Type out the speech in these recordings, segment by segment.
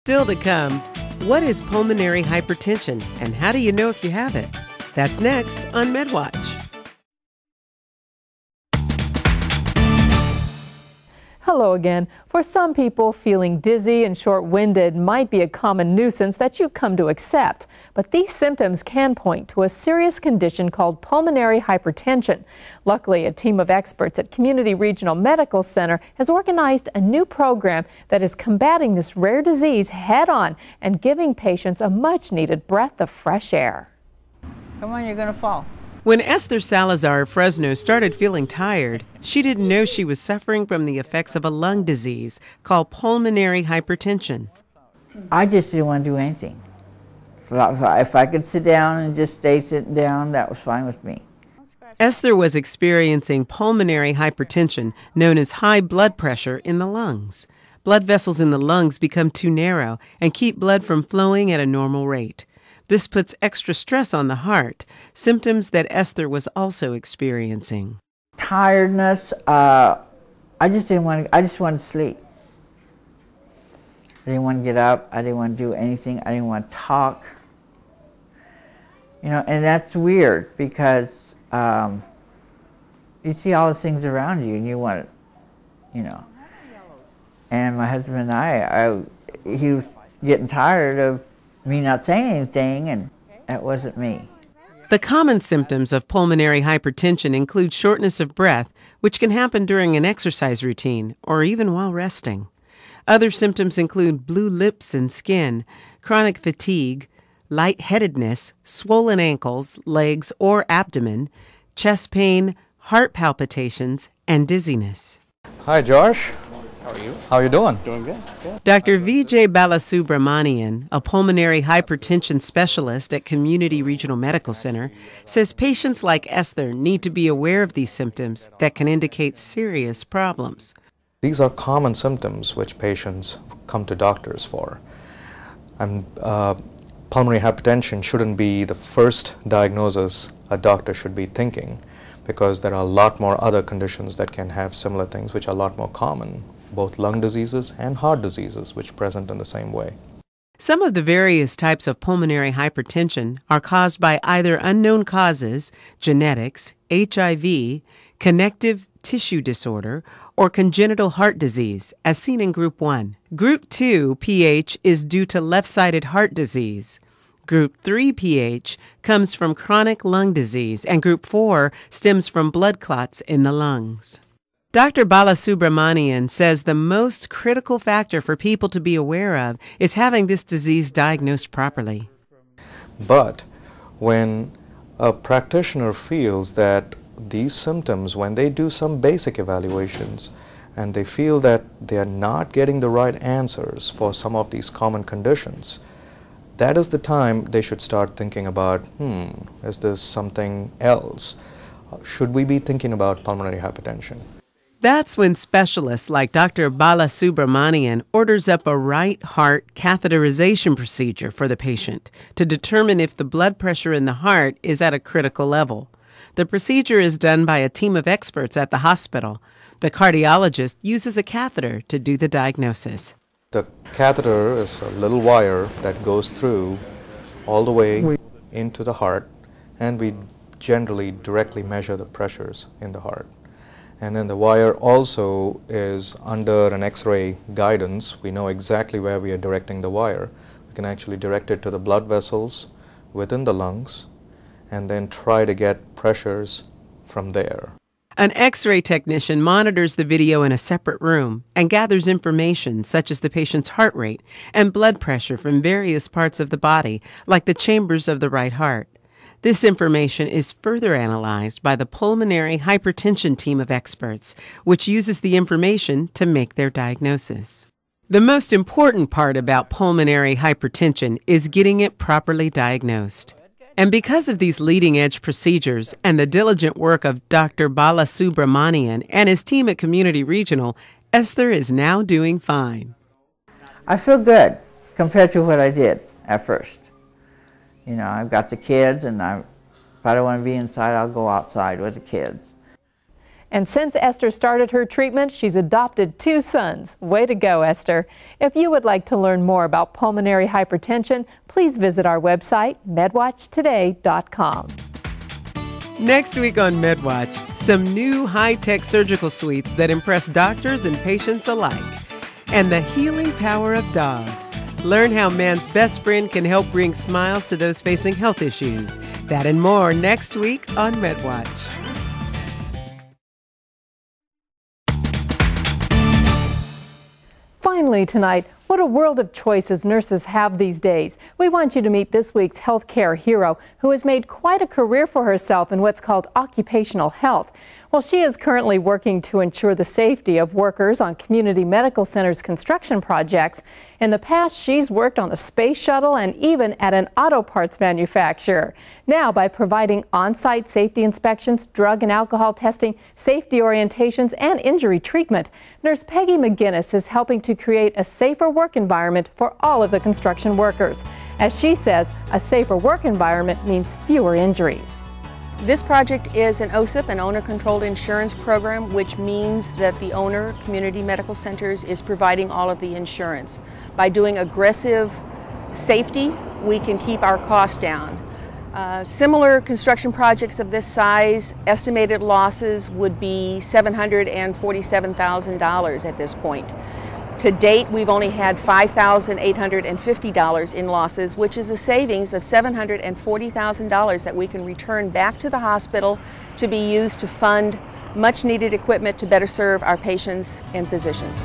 Still to come, what is pulmonary hypertension and how do you know if you have it? That's next on MedWatch. Hello again. For some people, feeling dizzy and short-winded might be a common nuisance that you come to accept. But these symptoms can point to a serious condition called pulmonary hypertension. Luckily, a team of experts at Community Regional Medical Center has organized a new program that is combating this rare disease head-on and giving patients a much-needed breath of fresh air. Come on, you're going to fall. When Esther Salazar of Fresno started feeling tired, she didn't know she was suffering from the effects of a lung disease called pulmonary hypertension. I just didn't want to do anything. If I could sit down and just stay sitting down, that was fine with me. Esther was experiencing pulmonary hypertension, known as high blood pressure in the lungs. Blood vessels in the lungs become too narrow and keep blood from flowing at a normal rate. This puts extra stress on the heart, symptoms that Esther was also experiencing. Tiredness, I just wanted to sleep. I didn't want to get up, I didn't want to do anything, I didn't want to talk. You know, and that's weird because you see all the things around you and you want to, you know. And my husband and he was getting tired of me not saying anything, and that wasn't me. The common symptoms of pulmonary hypertension include shortness of breath, which can happen during an exercise routine or even while resting. Other symptoms include blue lips and skin, chronic fatigue, lightheadedness, swollen ankles, legs, or abdomen, chest pain, heart palpitations, and dizziness. Hi, Josh. How are you? How are you doing? Doing good. Dr. Vijay Balasubramanian, a pulmonary hypertension specialist at Community Regional Medical Center, says patients like Esther need to be aware of these symptoms that can indicate serious problems. These are common symptoms which patients come to doctors for. And pulmonary hypertension shouldn't be the first diagnosis a doctor should be thinking, because there are a lot more other conditions that can have similar things which are a lot more common, both lung diseases and heart diseases, which present in the same way. Some of the various types of pulmonary hypertension are caused by either unknown causes, genetics, HIV, connective tissue disorder, or congenital heart disease, as seen in Group 1. Group 2 PH is due to left-sided heart disease. Group 3 PH comes from chronic lung disease, and Group 4 stems from blood clots in the lungs. Dr. Balasubramanian says the most critical factor for people to be aware of is having this disease diagnosed properly. But when a practitioner feels that these symptoms, when they do some basic evaluations and they feel that they are not getting the right answers for some of these common conditions, that is the time they should start thinking about, is this something else? Should we be thinking about pulmonary hypertension? That's when specialists like Dr. Balasubramanian orders up a right heart catheterization procedure for the patient to determine if the blood pressure in the heart is at a critical level. The procedure is done by a team of experts at the hospital. The cardiologist uses a catheter to do the diagnosis. The catheter is a little wire that goes through all the way into the heart, and we generally directly measure the pressures in the heart. And then the wire also is under an X-ray guidance. We know exactly where we are directing the wire. We can actually direct it to the blood vessels within the lungs and then try to get pressures from there. An X-ray technician monitors the video in a separate room and gathers information such as the patient's heart rate and blood pressure from various parts of the body, like the chambers of the right heart. This information is further analyzed by the Pulmonary Hypertension team of experts, which uses the information to make their diagnosis. The most important part about pulmonary hypertension is getting it properly diagnosed. And because of these leading-edge procedures and the diligent work of Dr. Balasubramanian and his team at Community Regional, Esther is now doing fine. I feel good compared to what I did at first. You know, I've got the kids, and if I don't want to be inside, I'll go outside with the kids. And since Esther started her treatment, she's adopted 2 sons. Way to go, Esther. If you would like to learn more about pulmonary hypertension, please visit our website, medwatchtoday.com. Next week on MedWatch, some new high-tech surgical suites that impress doctors and patients alike. And the healing power of dogs. Learn how man's best friend can help bring smiles to those facing health issues. That and more next week on MedWatch. Finally tonight, what a world of choices nurses have these days. We want you to meet this week's healthcare hero who has made quite a career for herself in what's called occupational health. Well, she is currently working to ensure the safety of workers on community medical centers' construction projects. In the past, she's worked on the space shuttle and even at an auto parts manufacturer. Now, by providing on-site safety inspections, drug and alcohol testing, safety orientations, and injury treatment, Nurse Peggy McGinnis is helping to create a safer work environment for all of the construction workers. As she says, a safer work environment means fewer injuries. This project is an OSIP, an owner-controlled insurance program, which means that the owner, Community Medical Centers, is providing all of the insurance. By doing aggressive safety, we can keep our costs down. Similar construction projects of this size, estimated losses would be $747,000 at this point. To date, we've only had $5,850 in losses, which is a savings of $740,000 that we can return back to the hospital to be used to fund much needed equipment to better serve our patients and physicians.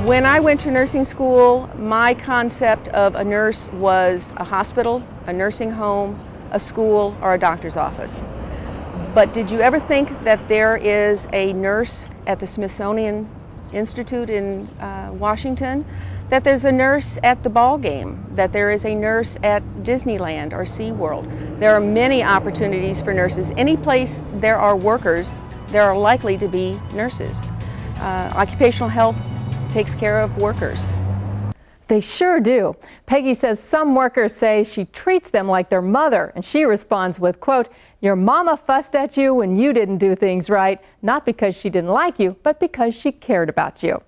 When I went to nursing school, my concept of a nurse was a hospital, a nursing home, a school, or a doctor's office. But did you ever think that there is a nurse at the Smithsonian Institute in Washington? That there's a nurse at the ball game? That there is a nurse at Disneyland or SeaWorld? There are many opportunities for nurses. Any place there are workers, there are likely to be nurses. Occupational health takes care of workers. They sure do. Peggy says some workers say she treats them like their mother, and she responds with, quote, "Your mama fussed at you when you didn't do things right, not because she didn't like you, but because she cared about you."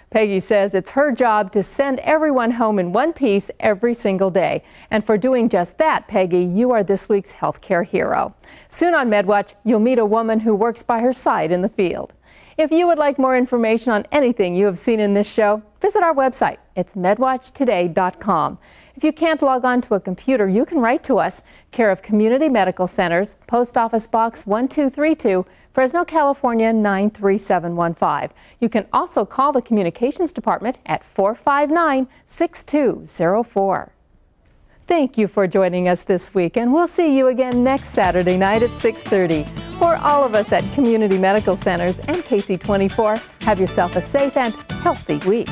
Peggy says it's her job to send everyone home in one piece every single day. And for doing just that, Peggy, you are this week's healthcare hero. Soon on MedWatch, you'll meet a woman who works by her side in the field. If you would like more information on anything you have seen in this show, visit our website. It's medwatchtoday.com. If you can't log on to a computer, you can write to us. Care of Community Medical Centers, Post Office Box 1232, Fresno, California 93715. You can also call the Communications Department at 459-6204. Thank you for joining us this week, and we'll see you again next Saturday night at 6:30. For all of us at Community Medical Centers and KC24, have yourself a safe and healthy week.